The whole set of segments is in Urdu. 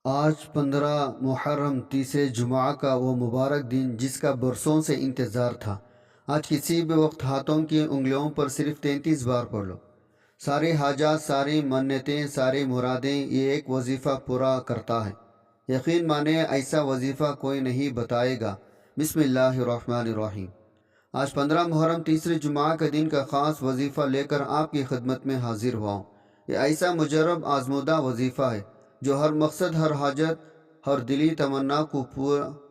آج 15 محرم تیسرے جمعہ کا وہ مبارک دن جس کا برسوں سے انتظار تھا۔ آج کسی بھی وقت ہاتھوں کی انگلیوں پر صرف 33 بار پڑھ لو۔ سارے حاجات، ساری منتیں، ساری مرادیں یہ ایک وظیفہ پورا کرتا ہے۔ یقین مانے ایسا وظیفہ کوئی نہیں بتائے گا۔ بسم اللہ الرحمن الرحیم۔ آج 15 محرم تیسرے جمعہ کے دن کا خاص وظیفہ لے کر آپ کی خدمت میں حاضر ہوا ہوں۔ یہ ایسا مجرب آزمودہ وظیفہ ہے جو ہر مقصد، ہر حاجت، ہر دلی تمنا کو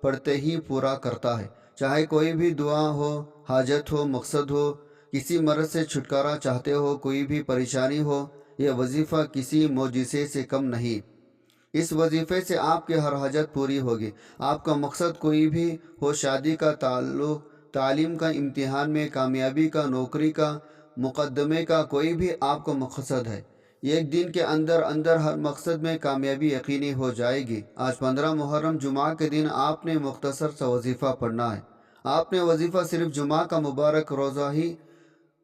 پڑھتے ہی پورا کرتا ہے۔ چاہے کوئی بھی دعا ہو، حاجت ہو، مقصد ہو، کسی مرض سے چھٹکارا چاہتے ہو، کوئی بھی پریشانی ہو، یہ وظیفہ کسی معجزے سے کم نہیں۔ اس وظیفے سے آپ کی ہر حاجت پوری ہوگی۔ آپ کا مقصد کوئی بھی ہو، شادی کا، تعلق، تعلیم کا، امتحان میں کامیابی کا، نوکری کا، مقدمے کا، کوئی بھی آپ کو مقصد ہے، ایک دن کے اندر اندر ہر مقصد میں کامیابی یقینی ہو جائے گی۔ آج 15 محرم جمعہ کے دن آپ نے مختصر سا وظیفہ پڑھنا ہے۔ آپ نے وظیفہ صرف جمعہ کا مبارک روزہ ہی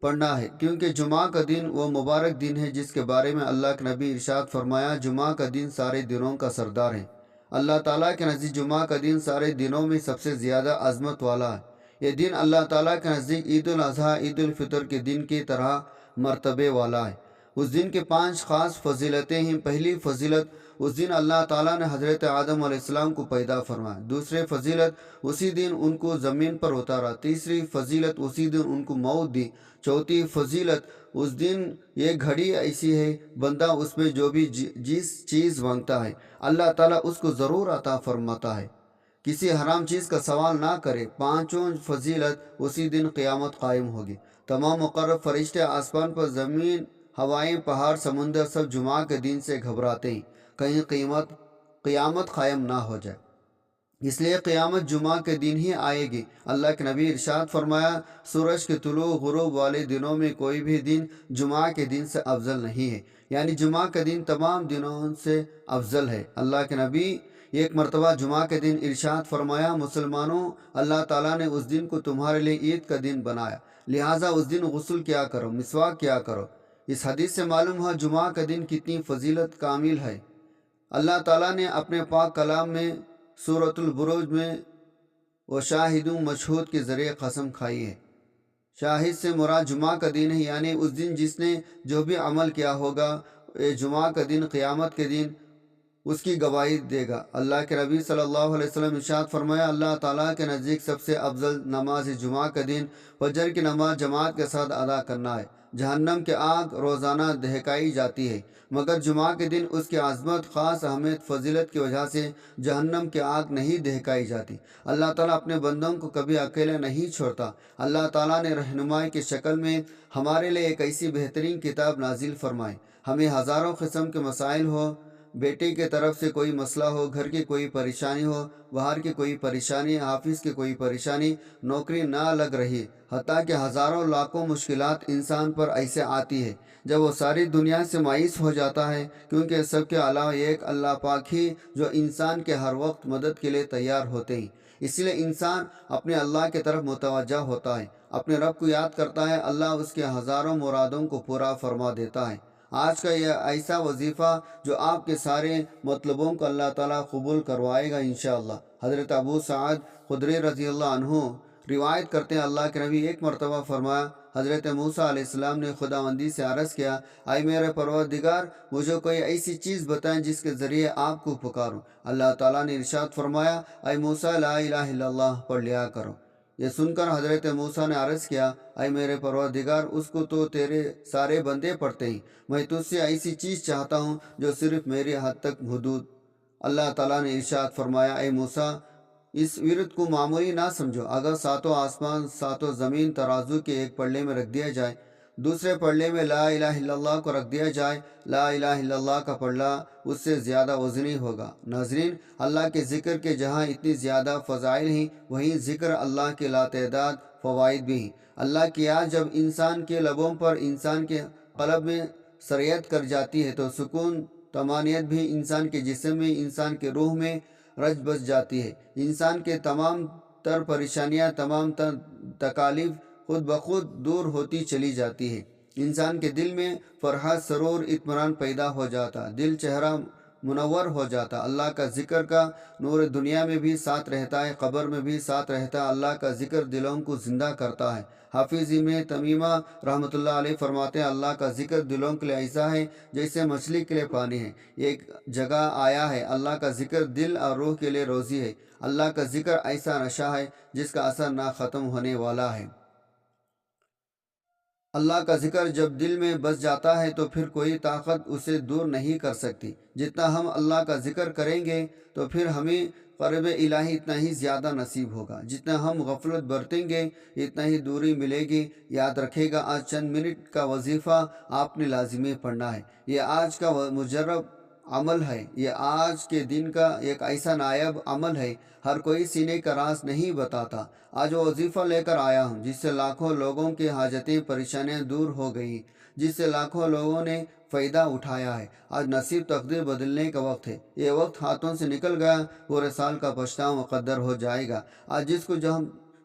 پڑھنا ہے، کیونکہ جمعہ کا دن وہ مبارک دن ہے جس کے بارے میں اللہ کے نبی ارشاد فرمایا، جمعہ کا دن سارے دنوں کا سردار ہے۔ اللہ تعالیٰ کے نزدیک جمعہ کا دن سارے دنوں میں سب سے زیادہ عظمت والا ہے۔ یہ دن اللہ تعالیٰ کے نزدیک عید الاضحیٰ، عید الفطر کے دن کی طرح مرتبے والا ہے۔ اس دن کے 5 خاص فضیلتیں ہیں۔ پہلی فضیلت، اس دن اللہ تعالیٰ نے حضرت آدم علیہ السلام کو پیدا فرمایا۔ دوسری فضیلت، اسی دن ان کو زمین پر اتارا۔ تیسری فضیلت، اسی دن ان کو موت دی۔ چوتھی فضیلت، اس دن یہ گھڑی ایسی ہے، بندہ اس میں جو بھی جس چیز مانگتا ہے اللہ تعالیٰ اس کو ضرور عطا فرماتا ہے، کسی حرام چیز کا سوال نہ کرے۔ پانچوں فضیلت، اسی دن قیامت قائم ہوگی۔ تمام مقرب فرشتے آسمان پر، زمین، ہوائیں، پہاڑ، سمندر، سب جمعہ کے دن سے گھبراتے ہیں کہیں قیامت قائم نہ ہو جائے، اس لیے قیامت جمعہ کے دن ہی آئے گی۔ اللہ کے نبی ارشاد فرمایا، سورج کے طلوع غروب والے دنوں میں کوئی بھی دن جمعہ کے دن سے افضل نہیں ہے، یعنی جمعہ کا دن تمام دنوں سے افضل ہے۔ اللہ کے نبی ایک مرتبہ جمعہ کے دن ارشاد فرمایا، مسلمانوں، اللہ تعالیٰ نے اس دن کو تمہارے لیے عید کا دن بنایا، لہٰذا اس دن غسل کیا کرو، مسواک کیا کرو۔ اس حدیث سے معلوم ہوا جمعہ کا دن کتنی فضیلت کامل ہے۔ اللہ تعالیٰ نے اپنے پاک کلام میں سورۃ البروج میں وشاہد مشہود کے ذریعے قسم کھائی ہے۔ شاہد سے مراد جمعہ کا دن ہے، یعنی اس دن جس نے جو بھی عمل کیا ہوگا، جمعہ کا دن، قیامت کے دن اس کی گواہی دے گا۔ اللہ کے نبی صلی اللہ علیہ وسلم ارشاد فرمایا، اللہ تعالیٰ کے نزدیک سب سے افضل نماز جمعہ کا دن فجر کی نماز جماعت کے ساتھ ادا کرنا ہے۔ جہنم کی آگ روزانہ دہکائی جاتی ہے، مگر جمعہ کے دن اس کی عظمت، خاص اہمیت، فضیلت کی وجہ سے جہنم کی آگ نہیں دہکائی جاتی۔ اللہ تعالیٰ اپنے بندوں کو کبھی اکیلے نہیں چھوڑتا۔ اللہ تعالیٰ نے رہنمائی کی شکل میں ہمارے لیے ایک ایسی بہترین کتاب نازل فرمائی۔ ہمیں ہزاروں قسم کے مسائل ہو، بیٹے کی طرف سے کوئی مسئلہ ہو، گھر کی کوئی پریشانی ہو، باہر کی کوئی پریشانی، آفس کی کوئی پریشانی، نوکری نہ لگ رہی، حتیٰ کہ ہزاروں لاکھوں مشکلات انسان پر ایسے آتی ہے جب وہ ساری دنیا سے مایوس ہو جاتا ہے، کیونکہ سب کے علاوہ ایک اللہ پاک ہی جو انسان کے ہر وقت مدد کے لیے تیار ہوتے ہیں۔ اس لیے انسان اپنے اللہ کی طرف متوجہ ہوتا ہے، اپنے رب کو یاد کرتا ہے، اللہ اس کے ہزاروں مرادوں کو پورا فرما دیتا ہے۔ آج کا یہ ایسا وظیفہ جو آپ کے سارے مطلبوں کو اللہ تعالیٰ قبول کروائے گا انشاءاللہ۔ حضرت ابو سعید خدری رضی اللہ عنہ روایت کرتے ہیں، اللہ کے نبی ایک مرتبہ فرمایا، حضرت موسیٰ علیہ السلام نے خداوندی سے عرض کیا، اے میرے پروردگار، مجھے کوئی ایسی چیز بتائیں جس کے ذریعے آپ کو پکاروں۔ اللہ تعالیٰ نے ارشاد فرمایا، اے موسیٰ، لا الہ الا اللہ پڑھ لیا کرو۔ یہ سن کر حضرت موسیٰ نے عرض کیا، اے میرے پروردگار، اس کو تو تیرے سارے بندے پڑھتے ہیں، میں تجھ سے ایسی چیز چاہتا ہوں جو صرف میرے حد تک محدود۔ اللہ تعالیٰ نے ارشاد فرمایا، اے موسیٰ، اس ورد کو معمولی نہ سمجھو۔ اگر ساتوں آسمان، ساتوں زمین ترازو کے ایک پلڑے میں رکھ دیا جائے، دوسرے پلڑے میں لا الہ الا اللہ کو رکھ دیا جائے، لا الہ الا اللہ کا پلڑا اس سے زیادہ وزنی ہوگا۔ ناظرین، اللہ کے ذکر کے جہاں اتنی زیادہ فضائل ہیں، وہیں ذکر اللہ کے لاتعداد فوائد بھی ہیں۔ اللہ کی یاد جب انسان کے لبوں پر، انسان کے قلب میں سریت کر جاتی ہے تو سکون، طمانینت بھی انسان کے جسم میں، انسان کے روح میں رچ بس جاتی ہے۔ انسان کے تمام تر پریشانیاں، تمام تر تکالیف خود بخود دور ہوتی چلی جاتی ہے۔ انسان کے دل میں فرحت، سرور، اطمینان پیدا ہو جاتا، دل چہرہ منور ہو جاتا۔ اللہ کا ذکر کا نور دنیا میں بھی ساتھ رہتا ہے، قبر میں بھی ساتھ رہتا ہے۔ اللہ کا ذکر دلوں کو زندہ کرتا ہے۔ حافظ ابن تمیمہ رحمۃ اللہ علیہ فرماتے ہیں اللہ کا ذکر دلوں کے لیے ایسا ہے جیسے مچھلی کے لیے پانی ہے۔ ایک جگہ آیا ہے اللہ کا ذکر دل اور روح کے لیے روزی ہے۔ اللہ کا ذکر ایسا نشہ ہے جس کا اثر نہ ختم ہونے والا ہے۔ اللہ کا ذکر جب دل میں بس جاتا ہے تو پھر کوئی طاقت اسے دور نہیں کر سکتی۔ جتنا ہم اللہ کا ذکر کریں گے تو پھر ہمیں قرب الہی اتنا ہی زیادہ نصیب ہوگا۔ جتنا ہم غفلت برتیں گے اتنا ہی دوری ملے گی۔ یاد رکھے گا آج چند منٹ کا وظیفہ آپ نے لازمی پڑھنا ہے۔ یہ آج کا مجرب عمل ہے، یہ آج کے دن کا ایک ایسا نائب عمل ہے۔ ہر کوئی سینے کا راز نہیں بتاتا۔ آج وہ وظیفہ لے کر آیا ہوں جس سے لاکھوں لوگوں کی حاجتیں پریشانیاں دور ہو گئی، جس سے لاکھوں لوگوں نے فائدہ اٹھایا ہے۔ آج نصیب تقدیر بدلنے کا وقت ہے۔ یہ وقت ہاتھوں سے نکل گیا پورے سال کا پچھتاوا مقدر ہو جائے گا۔ آج جس کو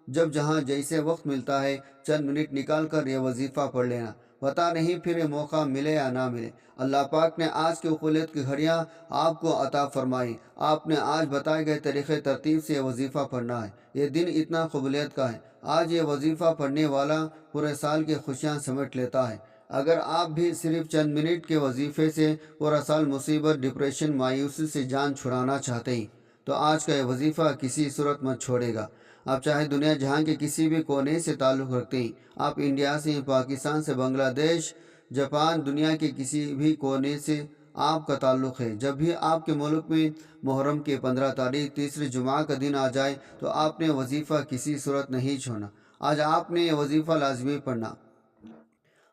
جب جہاں جیسے وقت ملتا ہے چند منٹ نکال کر یہ وظیفہ پڑھ لینا، پتہ نہیں پھر یہ موقع ملے یا نہ ملے۔ اللہ پاک نے آج کی قبولیت کی گھڑیاں آپ کو عطا فرمائی۔ آپ نے آج بتائے گئے طریقے ترتیب سے یہ وظیفہ پڑھنا ہے۔ یہ دن اتنا قبولیت کا ہے۔ آج یہ وظیفہ پڑھنے والا پورے سال کی خوشیاں سمیٹ لیتا ہے۔ اگر آپ بھی صرف چند منٹ کے وظیفے سے پورا سال مصیبت، ڈپریشن، مایوسی سے جان چھڑانا چاہتے ہیں تو آج کا یہ وظیفہ کسی صورت مت چھوڑے گا۔ آپ چاہے دنیا جہاں کے کسی بھی کونے سے تعلق رکھتے ہیں، آپ انڈیا سے، پاکستان سے، بنگلہ دیش، جاپان، دنیا کے کسی بھی کونے سے آپ کا تعلق ہے، جب بھی آپ کے ملک میں محرم کی 15 تاریخ تیسری جمعہ کا دن آ جائے تو آپ نے وظیفہ کسی صورت نہیں چھوڑنا۔ آج آپ نے یہ وظیفہ لازمی پڑھنا۔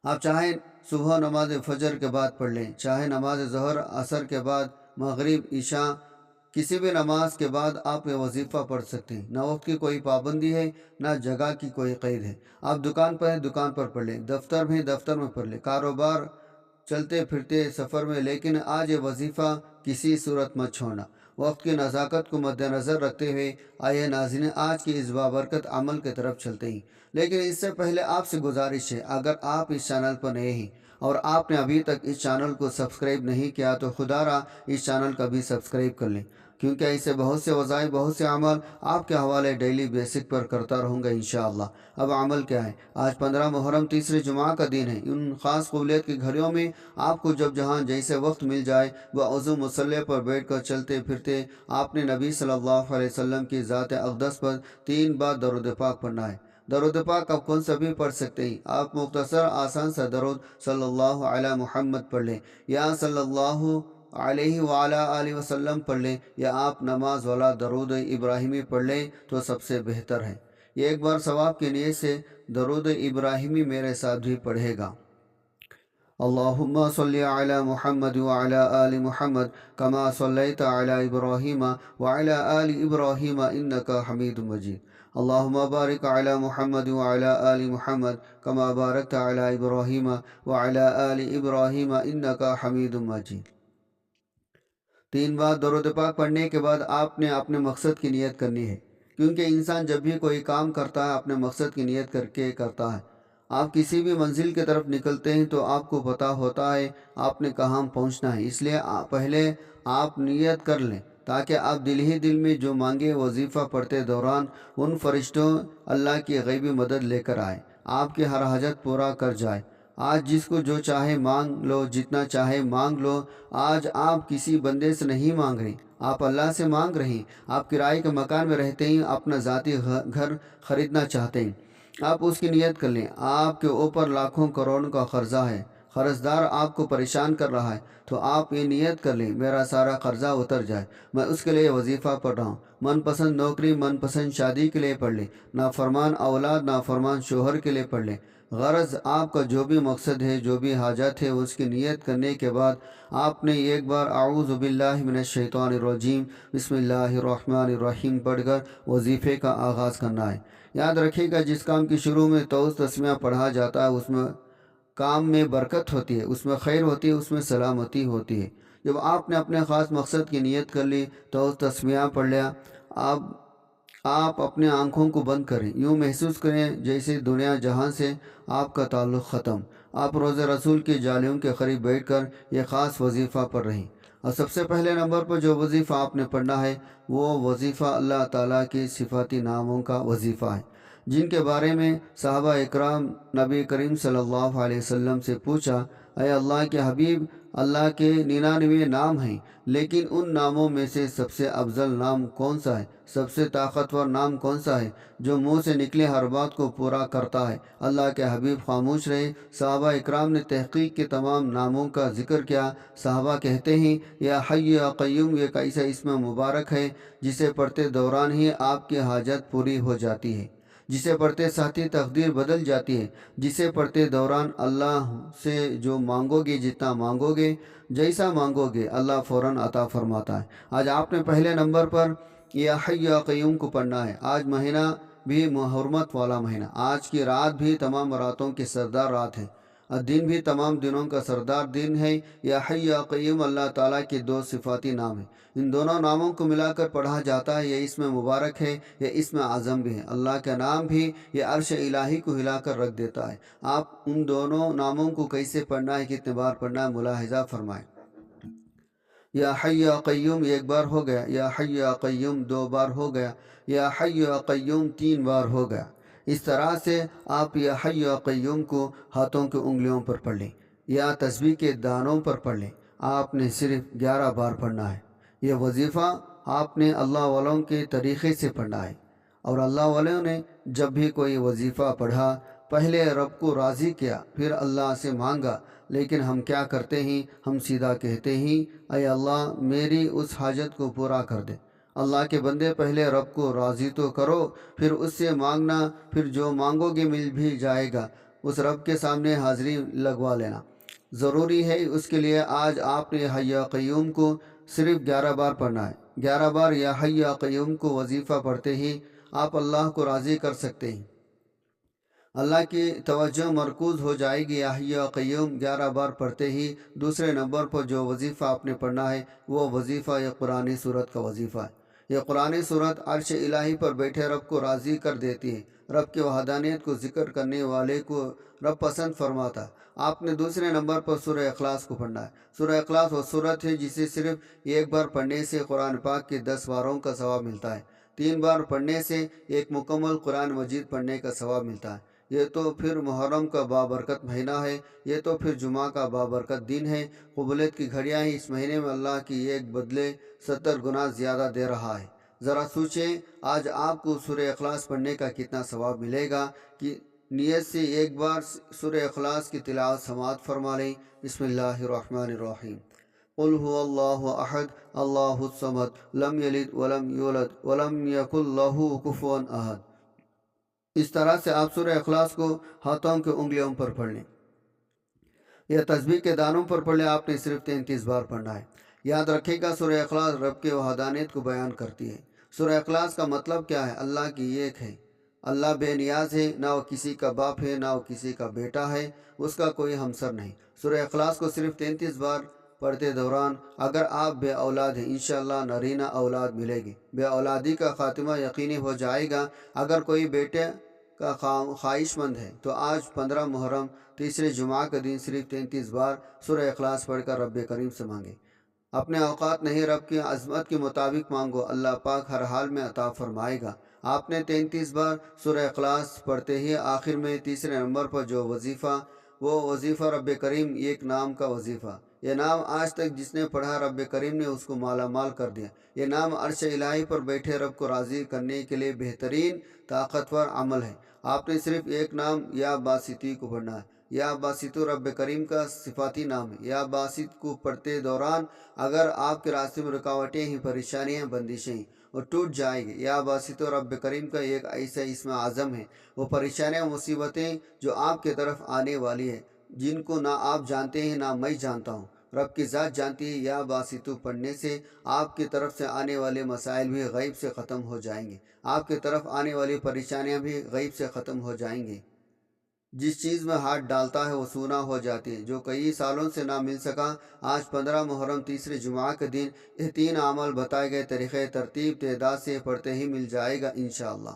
آپ چاہے صبح نماز فجر کے بعد پڑھ لیں، چاہے نماز ظہر، عصر کے بعد، مغرب، عشاء، کسی بھی نماز کے بعد آپ یہ وظیفہ پڑھ سکتے ہیں۔ نہ وقت کی کوئی پابندی ہے، نہ جگہ کی کوئی قید ہے۔ آپ دکان پر ہیں، دکان پر پڑھ لیں، دفتر میں دفتر میں پڑھ لیں، کاروبار، چلتے پھرتے سفر میں، لیکن آج یہ وظیفہ کسی صورت مت چھوڑنا۔ وقت کی نزاکت کو مد نظر رکھتے ہوئے آئیے ناظرین آج کی اس بابرکت عمل کی طرف چلتے ہیں، لیکن اس سے پہلے آپ سے گزارش ہے اگر آپ اس چینل پر نئے ہیں اور آپ نے ابھی تک اس چینل کو سبسکرائب نہیں کیا تو خدا را اس چینل کا بھی سبسکرائب کر لیں، کیونکہ ایسے بہت سے وظائف، بہت سے عمل آپ کے حوالے ڈیلی بیسک پر کرتا رہوں گا انشاءاللہ۔ اب عمل کیا ہے؟ آج 15 محرم تیسری جمعہ کا دن ہے۔ ان خاص قبولیت کی گھڑیوں میں آپ کو جب جہاں جیسے وقت مل جائے وہ عضو مصلی پر بیٹھ کر چلتے پھرتے آپ نے نبی صلی اللہ علیہ وسلم کی ذات اقدس پر 3 بار درود پاک پڑھنا ہے۔ درود پاک آپ کون سا بھی پڑھ سکتے ہیں۔ آپ مختصر آسان سا درود صلی اللہ علی محمد پڑھ لیں، یا صلی اللہ علیہ وعلی آلہ وسلم پڑھ لیں، یا آپ نماز والا درود ابراہیمی پڑھ لیں تو سب سے بہتر ہے۔ یہ ایک بار ثواب کی نیت سے درود ابراہیمی میرے ساتھ بھی پڑھے گا۔ اللہم صلی علی محمد وعلی آل محمد کما صلیت علی ابراہیم وعلی آل ابراہیم انکا حمید مجید۔ اللہم بارک علی محمد وعلی آل محمد کما بارکت علی ابراہیم وعلی آل ابراہیم انکا حمید مجید۔ 3 بار درود پاک پڑھنے کے بعد آپ نے اپنے مقصد کی نیت کرنی ہے، کیونکہ انسان جب بھی کوئی کام کرتا ہے اپنے مقصد کی نیت کر کے کرتا ہے۔ آپ کسی بھی منزل کی طرف نکلتے ہیں تو آپ کو پتہ ہوتا ہے آپ نے کہاں پہنچنا ہے، اس لیے پہلے آپ نیت کر لیں تاکہ آپ دل ہی دل میں جو مانگے وظیفہ پڑھتے دوران ان فرشتوں اللہ کی غیبی مدد لے کر آئے، آپ کی ہر حاجت پورا کر جائے۔ آج جس کو جو چاہے مانگ لو، جتنا چاہے مانگ لو۔ آج آپ کسی بندے سے نہیں مانگ رہے، آپ اللہ سے مانگ رہے ہیں۔ آپ کرائے کے مکان میں رہتے ہیں، اپنا ذاتی گھر خریدنا چاہتے ہیں، آپ اس کی نیت کر لیں۔ آپ کے اوپر لاکھوں کروڑوں کا قرضہ ہے، قرض دار آپ کو پریشان کر رہا ہے، تو آپ یہ نیت کر لیں میرا سارا قرضہ اتر جائے، میں اس کے لیے وظیفہ پڑھ رہا ہوں۔ من پسند نوکری، من پسند شادی کے لیے پڑھ لیں، نافرمان اولاد، نافرمان شوہر کے لیے پڑھ لیں۔ غرض آپ کا جو بھی مقصد ہے، جو بھی حاجت ہے، اس کی نیت کرنے کے بعد آپ نے ایک بار اعوذ باللہ من الشیطان الرجیم بسم اللہ الرحمن الرحیم پڑھ کر وظیفے کا آغاز کرنا ہے۔ یاد رکھیے گا جس کام کی شروع میں توس تسمیہ پڑھا جاتا ہے اس میں کام میں برکت ہوتی ہے، اس میں خیر ہوتی ہے، اس میں سلامتی ہوتی ہے۔ جب آپ نے اپنے خاص مقصد کی نیت کر لی، توس تسمیہ پڑھ لیا، آپ اپنے آنکھوں کو بند کریں، یوں محسوس کریں جیسے دنیا جہاں سے آپ کا تعلق ختم۔ آپ روز رسول کی جالیوں کے قریب بیٹھ کر یہ خاص وظیفہ پڑھ رہے ہیں۔ اور سب سے پہلے نمبر پر جو وظیفہ آپ نے پڑھنا ہے وہ وظیفہ اللہ تعالیٰ کی صفاتی ناموں کا وظیفہ ہے، جن کے بارے میں صحابہ اکرام نبی کریم صلی اللہ علیہ وسلم سے پوچھا، اے اللہ کے حبیب، اللہ کے 99 نام ہیں، لیکن ان ناموں میں سے سب سے افضل نام کون سا ہے؟ سب سے طاقتور نام کون سا ہے جو منہ سے نکلے ہر بات کو پورا کرتا ہے؟ اللہ کے حبیب خاموش رہے۔ صحابہ اکرام نے تحقیق کے تمام ناموں کا ذکر کیا۔ صحابہ کہتے ہیں، یا حی یا قیوم ایک ایسا اسم مبارک ہے جسے پڑھتے دوران ہی آپ کی حاجت پوری ہو جاتی ہے، جسے پڑھتے ساتھی تقدیر بدل جاتی ہے، جسے پڑھتے دوران اللہ سے جو مانگو گے، جتنا مانگو گے، جیسا مانگو گے، اللہ فوراً عطا فرماتا ہے۔ آج آپ نے پہلے نمبر پر یا حی یا قیوم کو پڑھنا ہے۔ آج مہینہ بھی حرمت والا مہینہ، آج کی رات بھی تمام راتوں کی سردار رات ہے، اور دن بھی تمام دنوں کا سردار دن ہے۔ یا حی یا قیوم اللہ تعالیٰ کے دو صفاتی نام ہیں، ان دونوں ناموں کو ملا کر پڑھا جاتا ہے۔ یہ اسم مبارک ہے، یہ اسم اعظم بھی ہے، اللہ کا نام بھی یہ عرش الہی کو ہلا کر رکھ دیتا ہے۔ آپ ان دونوں ناموں کو کیسے پڑھنا ہے، کتنے بار پڑھنا ہے، ملاحظہ فرمائیں۔ یا حی یا قیوم ایک بار ہو گیا، یا حی یا قیوم دو بار ہو گیا، یا حی یا قیوم 3 بار ہو گیا۔ اس طرح سے آپ یا حی یا قیوم کو ہاتھوں کی انگلیوں پر پڑھ لیں یا تسبیح کے دانوں پر پڑھ لیں۔ آپ نے صرف 11 بار پڑھنا ہے۔ یہ وظیفہ آپ نے اللہ والوں کے طریقے سے پڑھنا ہے، اور اللہ والوں نے جب بھی کوئی وظیفہ پڑھا، پہلے رب کو راضی کیا، پھر اللہ سے مانگا۔ لیکن ہم کیا کرتے ہیں؟ ہم سیدھا کہتے ہیں، اے اللہ میری اس حاجت کو پورا کر دے۔ اللہ کے بندے، پہلے رب کو راضی تو کرو، پھر اس سے مانگنا، پھر جو مانگو گے مل بھی جائے گا۔ اس رب کے سامنے حاضری لگوا لینا ضروری ہے۔ اس کے لیے آج آپ نے حی یا قیوم کو صرف 11 بار پڑھنا ہے۔ 11 بار یا حی یا قیوم کو وظیفہ پڑھتے ہی آپ اللہ کو راضی کر سکتے ہیں، اللہ کی توجہ مرکوز ہو جائے گی۔ یا حی یا قیوم 11 بار پڑھتے ہی دوسرے نمبر پر جو وظیفہ آپ نے پڑھنا ہے وہ وظیفہ یہ قرآن سورت کا وظیفہ ہے۔ یہ قرآن سورت عرش الہی پر بیٹھے رب کو راضی کر دیتی ہے۔ رب کی وحدانیت کو ذکر کرنے والے کو رب پسند فرماتا ہے۔ آپ نے دوسرے نمبر پر سورہ اخلاص کو پڑھنا ہے۔ سورہ اخلاص وہ سورت ہے جسے صرف ایک بار پڑھنے سے قرآن پاک کے 10 باروں کا ثواب ملتا ہے، 3 بار پڑھنے سے ایک مکمل قرآن مجید پڑھنے کا ثواب ملتا ہے۔ یہ تو پھر محرم کا بابرکت مہینہ ہے، یہ تو پھر جمعہ کا بابرکت دن ہے۔ قبولیت کی گھڑیاں ہی اس مہینے میں اللہ کی ایک بدلے 70 گنا زیادہ دے رہا ہے۔ ذرا سوچیں، آج آپ کو سورہ اخلاص پڑھنے کا کتنا ثواب ملے گا کہ نیت سے ایک بار سورہ اخلاص کی تلاوت سماعت فرما لیں۔ بسم اللہ الرحمن الرحیم۔ قل هو اللہ احد اللہ الصمد لم یلد ولم یولد ولم یکن لہ کفوا احد۔ اس طرح سے آپ سورہ اخلاص کو ہاتھوں کی انگلیوں پر پڑھ لیں یا تسبیح کے دانوں پر پڑھ لیں۔ آپ نے صرف 33 بار پڑھنا ہے۔ یاد رکھے گا، سورہ اخلاص رب کے وحدانیت کو بیان کرتی ہے۔ سورہ اخلاص کا مطلب کیا ہے؟ اللہ کی ایک ہے، اللہ بے نیاز ہے، نہ وہ کسی کا باپ ہے، نہ وہ کسی کا بیٹا ہے، اس کا کوئی ہمسر نہیں۔ سورہ اخلاص کو صرف 33 بار پڑھتے دوران اگر آپ بے اولاد ہیں، انشاءاللہ نرینہ اولاد ملے گی، بے اولادی کا خاتمہ یقینی ہو جائے گا۔ اگر کوئی بیٹے کا خواہش مند ہے تو آج 15 محرم تیسرے جمعہ کا دن صرف 33 بار سورہ اخلاص پڑھ کر رب کریم سے مانگے۔ اپنے اوقات نہیں، رب کی عظمت کے مطابق مانگو، اللہ پاک ہر حال میں عطا فرمائے گا۔ آپ نے 33 بار سورہ اخلاص پڑھتے ہی آخر میں تیسرے نمبر پر جو وظیفہ، وہ وظیفہ رب کریم ایک نام کا وظیفہ۔ یہ نام آج تک جس نے پڑھا رب کریم نے اس کو مالا مال کر دیا۔ یہ نام عرش الہی پر بیٹھے رب کو راضی کرنے کے لیے بہترین طاقتور عمل ہے۔ آپ نے صرف ایک نام یا باسطی کو پڑھنا ہے۔ یا باسطو رب کریم کا صفاتی نام ہے۔ یا باسط کو پڑھتے دوران اگر آپ کے راستے میں رکاوٹیں ہیں، پریشانیاں، بندشیں ہیں، وہ ٹوٹ جائے گی۔ یا باسطو رب کریم کا ایک ایسا اسم اعظم ہے، وہ پریشانیاں، مصیبتیں جو آپ کی طرف آنے والی ہے، جن کو نہ آپ جانتے ہیں نہ میں جانتا ہوں، رب کی ذات جانتی ہے۔ یا باسطو پڑھنے سے آپ کی طرف سے آنے والے مسائل بھی غیب سے ختم ہو جائیں گے، آپ کی طرف آنے والی پریشانیاں بھی غیب سے ختم ہو جائیں گی۔ جس چیز میں ہاتھ ڈالتا ہے وہ سونا ہو جاتی ہے، جو کئی سالوں سے نہ مل سکا، آج 15 محرم تیسرے جمعہ کے دن یہ 3 عمل بتائے گئے طریقے ترتیب تعداد سے پڑھتے ہی مل جائے گا انشاءاللہ۔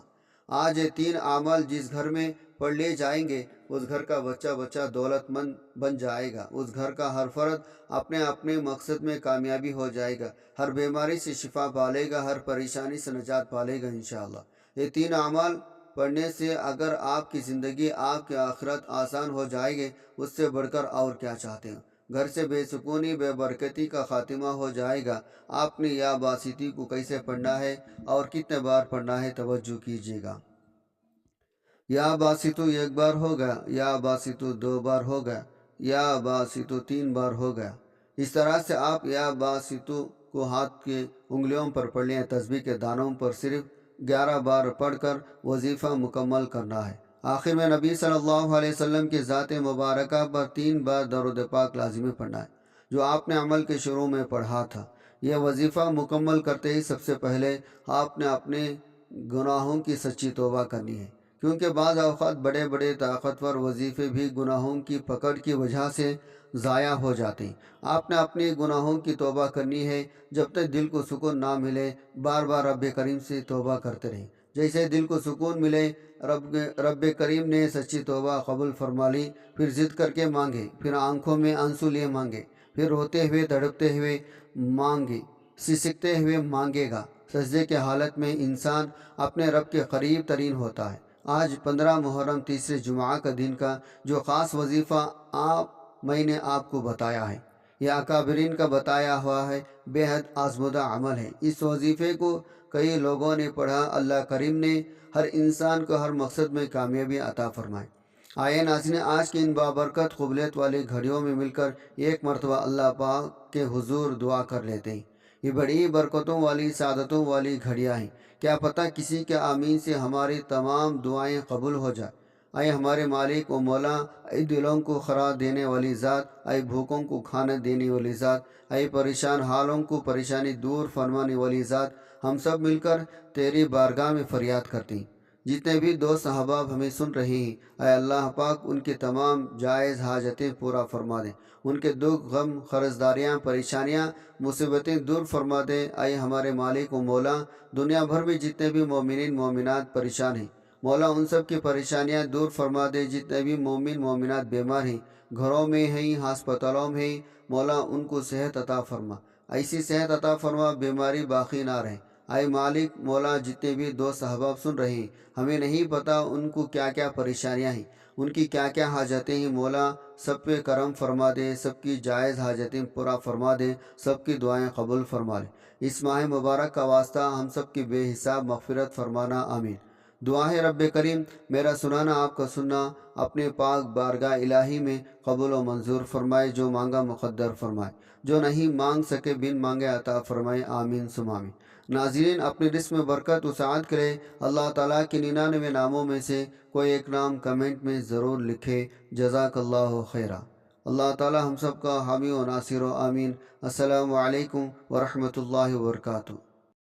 آج یہ 3 اعمال جس گھر میں پڑھ لیے جائیں گے اس گھر کا بچہ بچہ دولت مند بن جائے گا، اس گھر کا ہر فرد اپنے اپنے مقصد میں کامیابی ہو جائے گا، ہر بیماری سے شفا پالے گا، ہر پریشانی سے نجات پالے گا انشاءاللہ۔ یہ 3 اعمال پڑھنے سے اگر آپ کی زندگی، آپ کی آخرت آسان ہو جائے گی، اس سے بڑھ کر اور کیا چاہتے ہیں؟ گھر سے بے سکونی، بے برکتی کا خاتمہ ہو جائے گا۔ آپ نے یا باسطی کو کیسے پڑھنا ہے اور کتنے بار پڑھنا ہے توجہ کیجیے گا۔ یا باسطو 1 بار ہو گیا، یا باسطو 2 بار ہو گیا، یا باسطو 3 بار ہو گیا۔ اس طرح سے آپ یا باسطو کو ہاتھ کے انگلیوں پر پڑھ لیں، تسبیح کے دانوں پر صرف 11 بار پڑھ کر وظیفہ مکمل کرنا ہے۔ آخر میں نبی صلی اللہ علیہ وسلم کی ذات مبارکہ پر 3 بار درود پاک لازمی پڑھنا ہے، جو آپ نے عمل کے شروع میں پڑھا تھا۔ یہ وظیفہ مکمل کرتے ہی سب سے پہلے آپ نے اپنے گناہوں کی سچی توبہ کرنی ہے، کیونکہ بعض اوقات بڑے بڑے طاقتور وظیفے بھی گناہوں کی پکڑ کی وجہ سے ضائع ہو جاتے ہیں۔ آپ نے اپنے گناہوں کی توبہ کرنی ہے۔ جب تک دل کو سکون نہ ملے بار بار رب کریم سے توبہ کرتے رہیں۔ جیسے دل کو سکون ملے، رب کریم نے سچی توبہ قبول فرما لی، پھر ضد کر کے مانگے، پھر آنکھوں میں آنسو لیے مانگے، پھر روتے ہوئے تڑپتے ہوئے مانگے، سسکتے ہوئے مانگے گا۔ سجدے کے حالت میں انسان اپنے رب کے قریب ترین ہوتا ہے۔ آج 15 محرم تیسرے جمعہ کا دن کا جو خاص وظیفہ میں نے آپ کو بتایا ہے، یہ اکابرین کا بتایا ہوا ہے، بے حد آزمودہ عمل ہے۔ اس وظیفے کو کئی لوگوں نے پڑھا، اللہ کریم نے ہر انسان کو ہر مقصد میں کامیابی عطا فرمائے۔ آئے ناظرین، آج کی ان بابرکت قبولیت والی گھڑیوں میں مل کر ایک مرتبہ اللہ پاک کے حضور دعا کر لیتے ہیں۔ یہ بڑی برکتوں والی، سعادتوں والی گھڑیاں ہیں۔ کیا پتہ کسی کے آمین سے ہماری تمام دعائیں قبول ہو جائیں۔ اے ہمارے مالک و مولا، اے دلوں کو خوراک دینے والی ذات، اے بھوکوں کو کھانا دینے والی ذات، اے پریشان حالوں کو پریشانی دور فرمانے والی ذات، ہم سب مل کر تیری بارگاہ میں فریاد کرتے ہیں۔ جتنے بھی دوست احباب ہمیں سن رہے ہیں، اے اللہ پاک ان کے تمام جائز حاجتیں پورا فرما دیں، ان کے دکھ، غم، قرضداریاں، پریشانیاں، مصیبتیں دور فرما دیں۔ اے ہمارے مالک و مولا، دنیا بھر میں جتنے بھی مومنین مومنات پریشان ہیں، مولا ان سب کی پریشانیاں دور فرما دے۔ جتنے بھی مومن مومنات بیمار ہیں، گھروں میں ہیں، ہسپتالوں میں ہیں، مولا ان کو صحت عطا فرما، ایسی صحت عطا فرما بیماری باقی نہ رہے۔ اے مالک مولا، جتنے بھی دوست احباب سن رہے ہیں، ہمیں نہیں پتہ ان کو کیا کیا پریشانیاں ہیں، ان کی کیا کیا حاجتیں ہیں، مولا سب پہ کرم فرما دے، سب کی جائز حاجتیں پورا فرما دے، سب کی دعائیں قبول فرما لے۔ اس ماہ مبارک کا واسطہ ہم سب کی بے حساب مغفرت فرمانا، آمین۔ دعا ہے رب کریم میرا سنانا آپ کا سننا اپنے پاک بارگاہ الہی میں قبول و منظور فرمائے، جو مانگا مقدر فرمائے، جو نہیں مانگ سکے بن مانگے عطا فرمائے، آمین ثم آمین۔ ناظرین، اپنے رزق میں برکت و سعادت کرے۔ اللہ تعالیٰ کے 99 ناموں میں سے کوئی ایک نام کمنٹ میں ضرور لکھے۔ جزاک اللہ خیرہ۔ اللہ تعالیٰ ہم سب کا حامی و ناصر و آمین۔ السلام علیکم ورحمۃ اللہ وبرکاتہ۔